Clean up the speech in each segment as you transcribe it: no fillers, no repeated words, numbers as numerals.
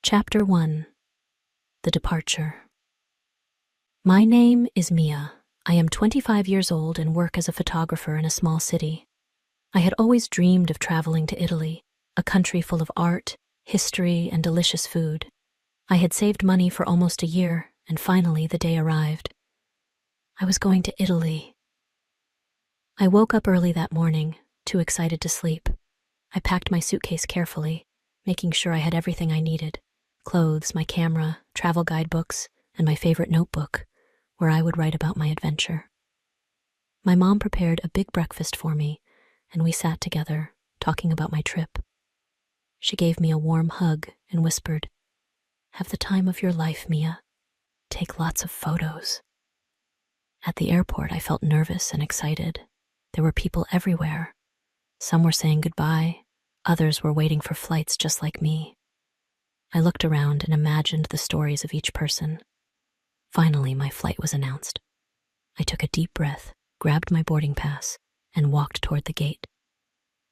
Chapter 1. The Departure. My name is Mia. I am 25 years old and work as a photographer in a small city. I had always dreamed of traveling to Italy, a country full of art, history, and delicious food. I had saved money for almost a year, and finally the day arrived. I was going to Italy. I woke up early that morning, too excited to sleep. I packed my suitcase carefully, making sure I had everything I needed: clothes, my camera, travel guidebooks, and my favorite notebook, where I would write about my adventure. My mom prepared a big breakfast for me, and we sat together, talking about my trip. She gave me a warm hug and whispered, "Have the time of your life, Mia. Take lots of photos." At the airport, I felt nervous and excited. There were people everywhere. Some were saying goodbye, others were waiting for flights just like me. I looked around and imagined the stories of each person. Finally, my flight was announced. I took a deep breath, grabbed my boarding pass, and walked toward the gate.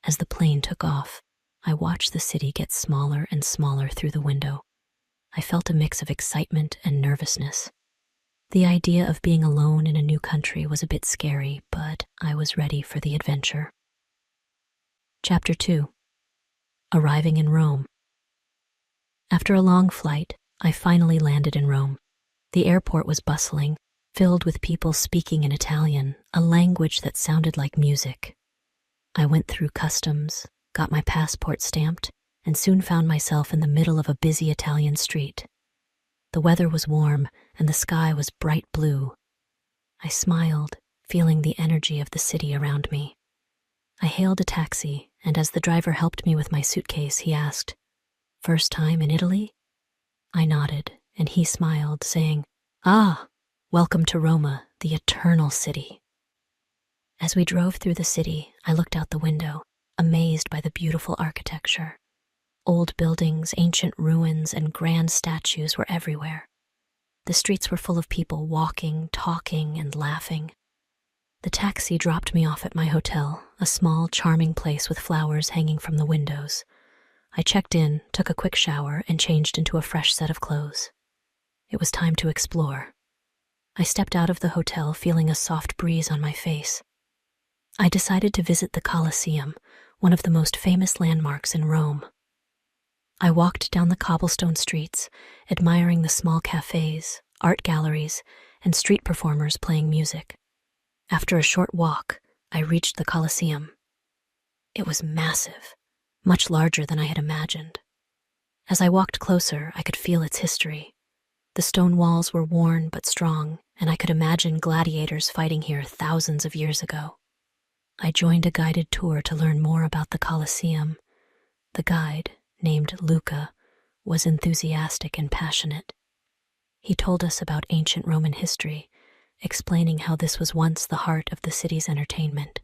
As the plane took off, I watched the city get smaller and smaller through the window. I felt a mix of excitement and nervousness. The idea of being alone in a new country was a bit scary, but I was ready for the adventure. Chapter 2. Arriving in Rome. After a long flight, I finally landed in Rome. The airport was bustling, filled with people speaking in Italian, a language that sounded like music. I went through customs, got my passport stamped, and soon found myself in the middle of a busy Italian street. The weather was warm, and the sky was bright blue. I smiled, feeling the energy of the city around me. I hailed a taxi, and as the driver helped me with my suitcase, he asked, "First time in Italy?" I nodded, and he smiled, saying, "Ah, welcome to Roma, the eternal city." As we drove through the city, I looked out the window, amazed by the beautiful architecture. Old buildings, ancient ruins, and grand statues were everywhere. The streets were full of people walking, talking, and laughing. The taxi dropped me off at my hotel, a small, charming place with flowers hanging from the windows. I checked in, took a quick shower, and changed into a fresh set of clothes. It was time to explore. I stepped out of the hotel feeling a soft breeze on my face. I decided to visit the Colosseum, one of the most famous landmarks in Rome. I walked down the cobblestone streets, admiring the small cafes, art galleries, and street performers playing music. After a short walk, I reached the Colosseum. It was massive, much larger than I had imagined. As I walked closer, I could feel its history. The stone walls were worn but strong, and I could imagine gladiators fighting here thousands of years ago. I joined a guided tour to learn more about the Colosseum. The guide, named Luca, was enthusiastic and passionate. He told us about ancient Roman history, explaining how this was once the heart of the city's entertainment.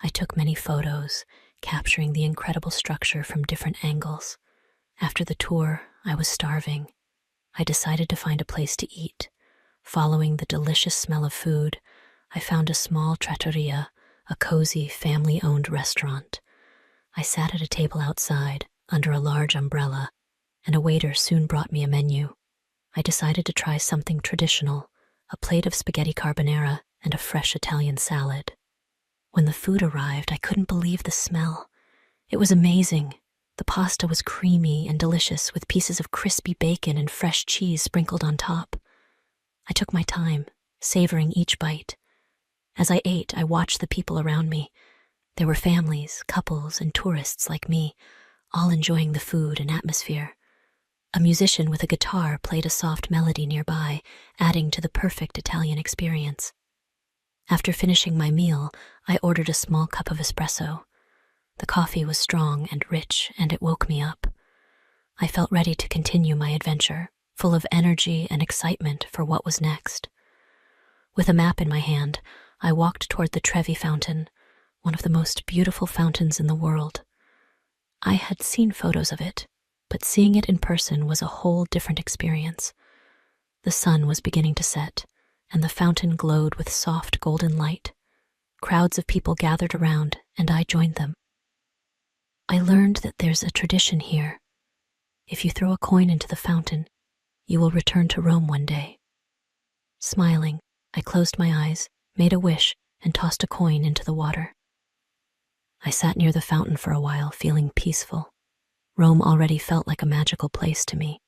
I took many photos, capturing the incredible structure from different angles. After the tour, I was starving. I decided to find a place to eat. Following the delicious smell of food, I found a small trattoria, a cozy, family-owned restaurant. I sat at a table outside, under a large umbrella, and a waiter soon brought me a menu. I decided to try something traditional, a plate of spaghetti carbonara and a fresh Italian salad. When the food arrived, I couldn't believe the smell. It was amazing. The pasta was creamy and delicious, with pieces of crispy bacon and fresh cheese sprinkled on top. I took my time, savoring each bite. As I ate, I watched the people around me. There were families, couples, and tourists like me, all enjoying the food and atmosphere. A musician with a guitar played a soft melody nearby, adding to the perfect Italian experience. After finishing my meal, I ordered a small cup of espresso. The coffee was strong and rich, and it woke me up. I felt ready to continue my adventure, full of energy and excitement for what was next. With a map in my hand, I walked toward the Trevi Fountain, one of the most beautiful fountains in the world. I had seen photos of it, but seeing it in person was a whole different experience. The sun was beginning to set, and the fountain glowed with soft golden light. Crowds of people gathered around, and I joined them. I learned that there's a tradition here. "If you throw a coin into the fountain, you will return to Rome one day." Smiling, I closed my eyes, made a wish, and tossed a coin into the water. I sat near the fountain for a while, feeling peaceful. Rome already felt like a magical place to me,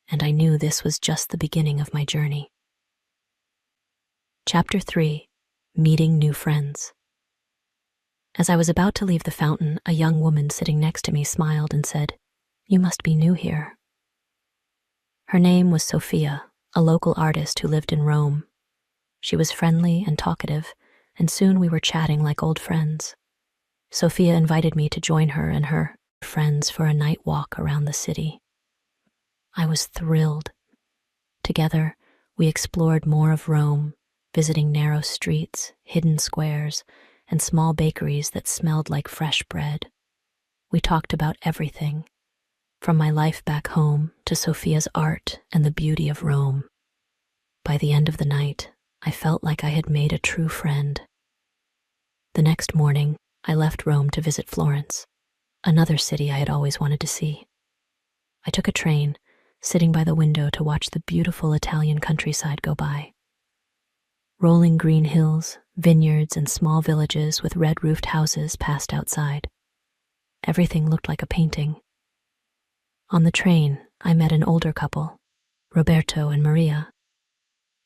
and I knew this was just the beginning of my journey. Chapter 3: Meeting New Friends. As I was about to leave the fountain, a young woman sitting next to me smiled and said, "You must be new here." Her name was Sophia, a local artist who lived in Rome. She was friendly and talkative, and soon we were chatting like old friends. Sophia invited me to join her and her friends for a night walk around the city. I was thrilled. Together, we explored more of Rome, visiting narrow streets, hidden squares, and small bakeries that smelled like fresh bread. We talked about everything, from my life back home to Sophia's art and the beauty of Rome. By the end of the night, I felt like I had made a true friend. The next morning, I left Rome to visit Florence, another city I had always wanted to see. I took a train, sitting by the window to watch the beautiful Italian countryside go by. Rolling green hills, vineyards, and small villages with red-roofed houses passed outside. Everything looked like a painting. On the train, I met an older couple, Roberto and Maria.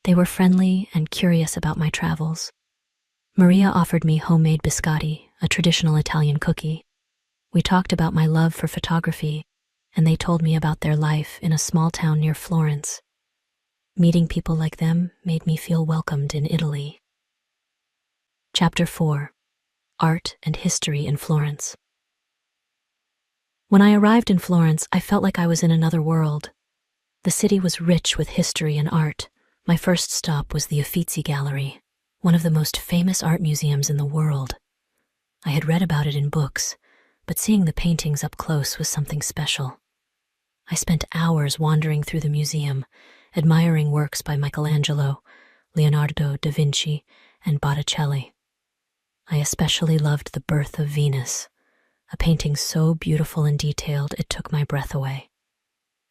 They were friendly and curious about my travels. Maria offered me homemade biscotti, a traditional Italian cookie. We talked about my love for photography, and they told me about their life in a small town near Florence. Meeting people like them made me feel welcomed in Italy. Chapter 4: Art and History in Florence. When I arrived in Florence, I felt like I was in another world. The city was rich with history and art. My first stop was the Uffizi Gallery, one of the most famous art museums in the world. I had read about it in books, but seeing the paintings up close was something special. I spent hours wandering through the museum, admiring works by Michelangelo, Leonardo da Vinci, and Botticelli. I especially loved The Birth of Venus, a painting so beautiful and detailed it took my breath away.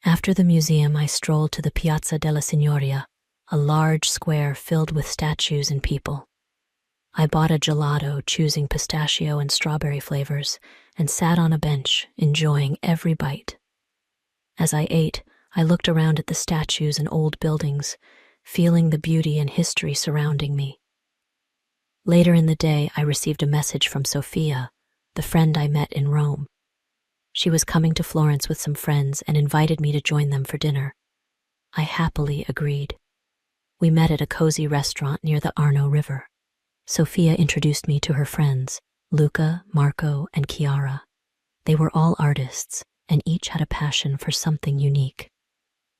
After the museum, I strolled to the Piazza della Signoria, a large square filled with statues and people. I bought a gelato, choosing pistachio and strawberry flavors, and sat on a bench, enjoying every bite. As I ate, I looked around at the statues and old buildings, feeling the beauty and history surrounding me. Later in the day, I received a message from Sophia, the friend I met in Rome. She was coming to Florence with some friends and invited me to join them for dinner. I happily agreed. We met at a cozy restaurant near the Arno River. Sophia introduced me to her friends, Luca, Marco, and Chiara. They were all artists, and each had a passion for something unique.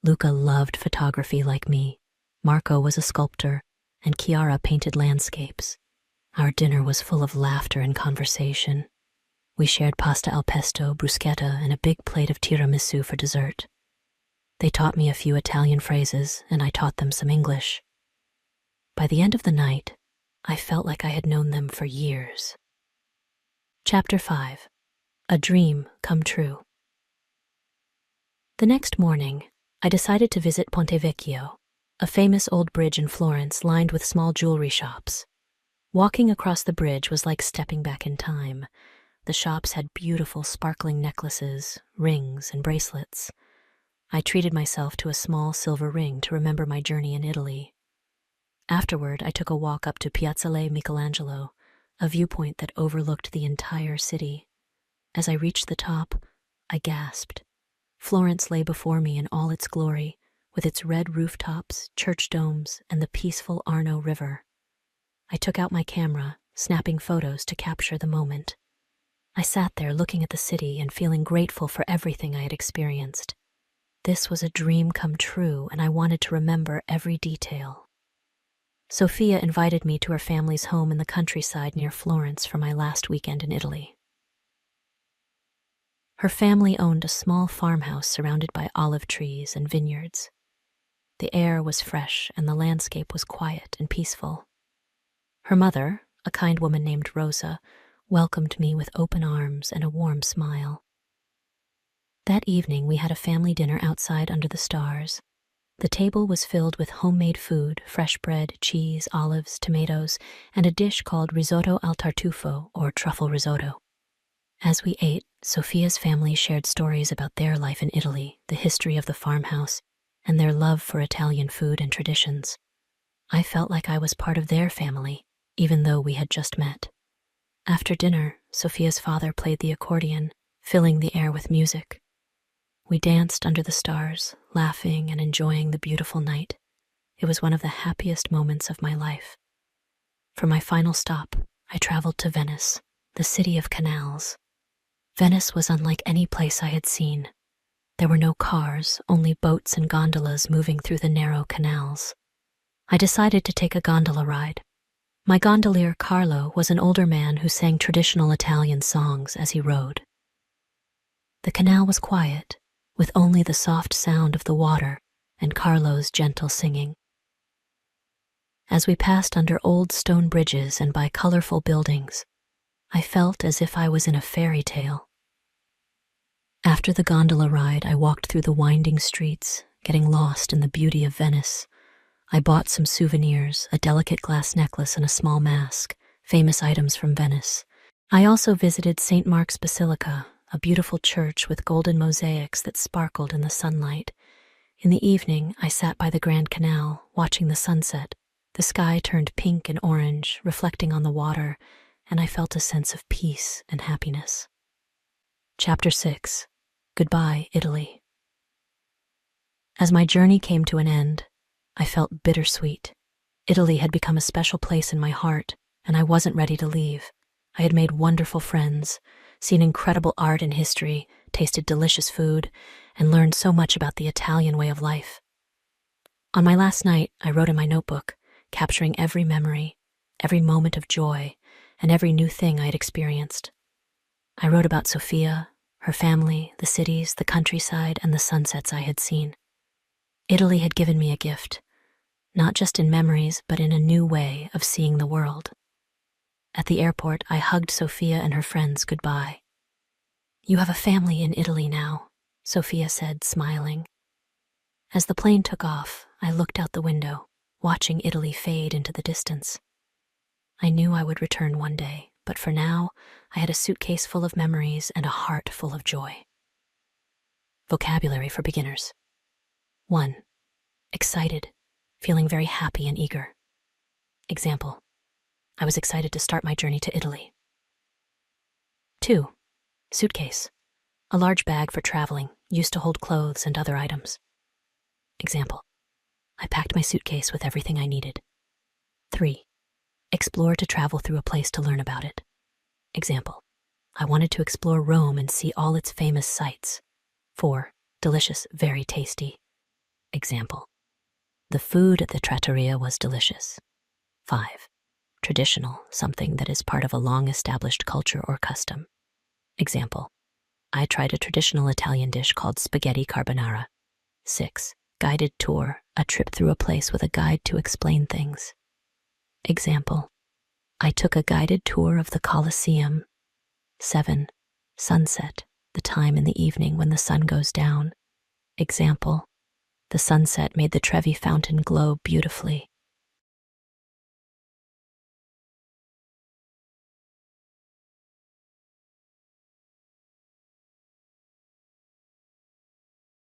Luca loved photography like me. Marco was a sculptor, and Chiara painted landscapes. Our dinner was full of laughter and conversation. We shared pasta al pesto, bruschetta, and a big plate of tiramisu for dessert. They taught me a few Italian phrases, and I taught them some English. By the end of the night, I felt like I had known them for years. Chapter 5: A Dream Come True. The next morning, I decided to visit Ponte Vecchio, a famous old bridge in Florence lined with small jewelry shops. Walking across the bridge was like stepping back in time. The shops had beautiful, sparkling necklaces, rings, and bracelets. I treated myself to a small silver ring to remember my journey in Italy. Afterward, I took a walk up to Piazzale Michelangelo, a viewpoint that overlooked the entire city. As I reached the top, I gasped. Florence lay before me in all its glory, with its red rooftops, church domes, and the peaceful Arno River. I took out my camera, snapping photos to capture the moment. I sat there looking at the city and feeling grateful for everything I had experienced. This was a dream come true, and I wanted to remember every detail. Sophia invited me to her family's home in the countryside near Florence for my last weekend in Italy. Her family owned a small farmhouse surrounded by olive trees and vineyards. The air was fresh and the landscape was quiet and peaceful. Her mother, a kind woman named Rosa, welcomed me with open arms and a warm smile. That evening, we had a family dinner outside under the stars. The table was filled with homemade food, fresh bread, cheese, olives, tomatoes, and a dish called risotto al tartufo, or truffle risotto. As we ate, Sophia's family shared stories about their life in Italy, the history of the farmhouse, and their love for Italian food and traditions. I felt like I was part of their family, even though we had just met. After dinner, Sophia's father played the accordion, filling the air with music. We danced under the stars, laughing and enjoying the beautiful night. It was one of the happiest moments of my life. For my final stop, I traveled to Venice, the city of canals. Venice was unlike any place I had seen. There were no cars, only boats and gondolas moving through the narrow canals. I decided to take a gondola ride. My gondolier, Carlo, was an older man who sang traditional Italian songs as he rode. The canal was quiet, with only the soft sound of the water and Carlo's gentle singing. As we passed under old stone bridges and by colorful buildings, I felt as if I was in a fairy tale. After the gondola ride, I walked through the winding streets, getting lost in the beauty of Venice. I bought some souvenirs, a delicate glass necklace and a small mask, famous items from Venice. I also visited St. Mark's Basilica, a beautiful church with golden mosaics that sparkled in the sunlight. In the evening, I sat by the Grand Canal, watching the sunset. The sky turned pink and orange, reflecting on the water, and I felt a sense of peace and happiness. Chapter 6. Goodbye, Italy. As my journey came to an end, I felt bittersweet. Italy had become a special place in my heart, and I wasn't ready to leave. I had made wonderful friends, seen incredible art and history, tasted delicious food, and learned so much about the Italian way of life. On my last night, I wrote in my notebook, capturing every memory, every moment of joy, and every new thing I had experienced. I wrote about Sophia, her family, the cities, the countryside, and the sunsets I had seen. Italy had given me a gift, not just in memories, but in a new way of seeing the world. At the airport, I hugged Sophia and her friends goodbye. "You have a family in Italy now," Sophia said, smiling. As the plane took off, I looked out the window, watching Italy fade into the distance. I knew I would return one day, but for now, I had a suitcase full of memories and a heart full of joy. Vocabulary for beginners. 1. Excited, feeling very happy and eager. Example: I was excited to start my journey to Italy. 2. Suitcase, a large bag for traveling, used to hold clothes and other items. Example: I packed my suitcase with everything I needed. 3. Explore, to travel through a place to learn about it. Example: I wanted to explore Rome and see all its famous sights. 4. Delicious, very tasty. Example: the food at the trattoria was delicious. 5. Traditional, something that is part of a long-established culture or custom. Example: I tried a traditional Italian dish called spaghetti carbonara. 6. Guided tour, a trip through a place with a guide to explain things. Example: I took a guided tour of the Colosseum. 7. Sunset, the time in the evening when the sun goes down. Example: the sunset made the Trevi Fountain glow beautifully.